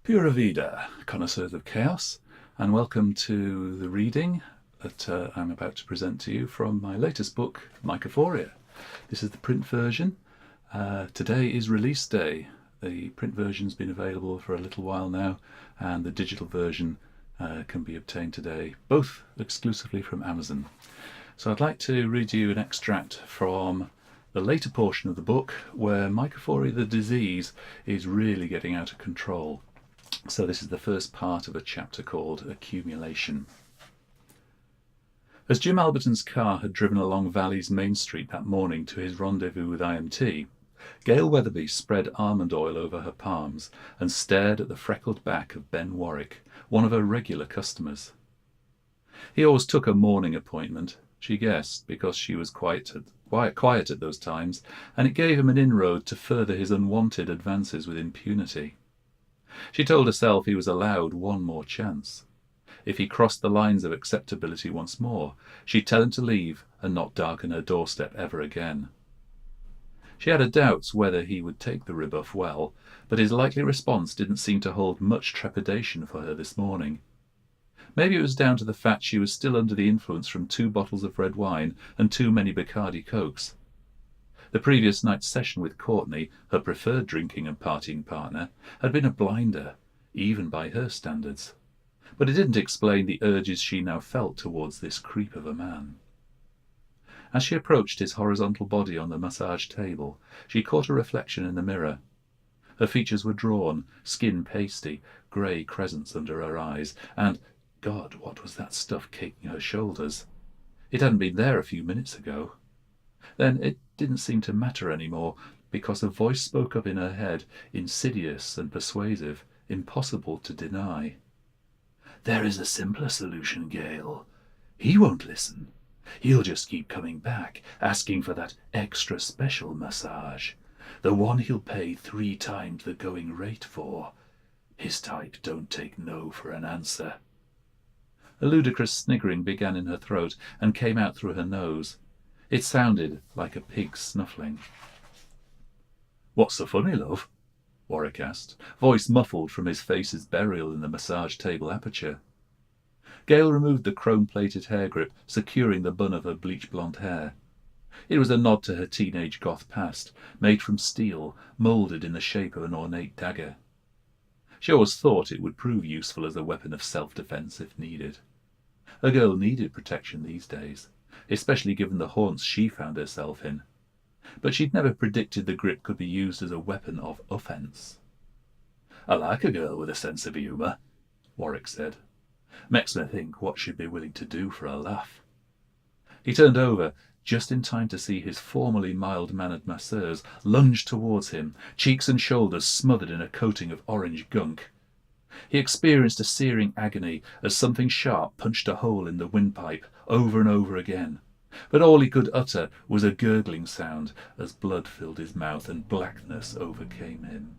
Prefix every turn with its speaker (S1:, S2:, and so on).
S1: Pura Vida, connoisseurs of chaos, and welcome to the reading that I'm about to present to you from my latest book, Mycophoria. This is the print version. Today is release day. The print version's been available for a little while now, and the digital version can be obtained today, both exclusively from Amazon. So I'd like to read you an extract from the later portion of the book where Mycophoria the disease is really getting out of control. So this is the first part of a chapter called Accumulation. As Jim Alberton's car had driven along Valley's Main Street that morning to his rendezvous with IMT, Gail Weatherby spread almond oil over her palms and stared at the freckled back of Ben Warwick, one of her regular customers. He always took a morning appointment, she guessed, because she was quiet at those times, and it gave him an inroad to further his unwanted advances with impunity. She told herself he was allowed one more chance. If he crossed the lines of acceptability once more, she'd tell him to leave and not darken her doorstep ever again. She had her doubts whether he would take the rebuff well, but his likely response didn't seem to hold much trepidation for her this morning. Maybe it was down to the fact she was still under the influence from 2 bottles of red wine and too many Bacardi Cokes. The previous night's session with Courtney, her preferred drinking and partying partner, had been a blinder, even by her standards. But it didn't explain the urges she now felt towards this creep of a man. As she approached his horizontal body on the massage table, she caught a reflection in the mirror. Her features were drawn, skin pasty, grey crescents under her eyes, and, God, what was that stuff caking her shoulders? It hadn't been there a few minutes ago. Then it didn't seem to matter any more, because a voice spoke up in her head, insidious and persuasive, impossible to deny. "There is a simpler solution, Gail. He won't listen. He'll just keep coming back, asking for that extra special massage, the one he'll pay 3 times the going rate for. His type don't take no for an answer." A ludicrous sniggering began in her throat and came out through her nose. It sounded like a pig snuffling. "What's so funny, love?" Warwick asked, voice muffled from his face's burial in the massage table aperture. Gail removed the chrome-plated hair grip, securing the bun of her bleach-blonde hair. It was a nod to her teenage goth past, made from steel, moulded in the shape of an ornate dagger. She always thought it would prove useful as a weapon of self-defense if needed. A girl needed protection these days, especially given the haunts she found herself in. But she'd never predicted the grip could be used as a weapon of offence. "I like a girl with a sense of humour," Warwick said. "Makes me think what she'd be willing to do for a laugh." He turned over, just in time to see his formerly mild-mannered masseuse lunge towards him, cheeks and shoulders smothered in a coating of orange gunk. He experienced a searing agony as something sharp punched a hole in the windpipe over and over again, but all he could utter was a gurgling sound as blood filled his mouth and blackness overcame him.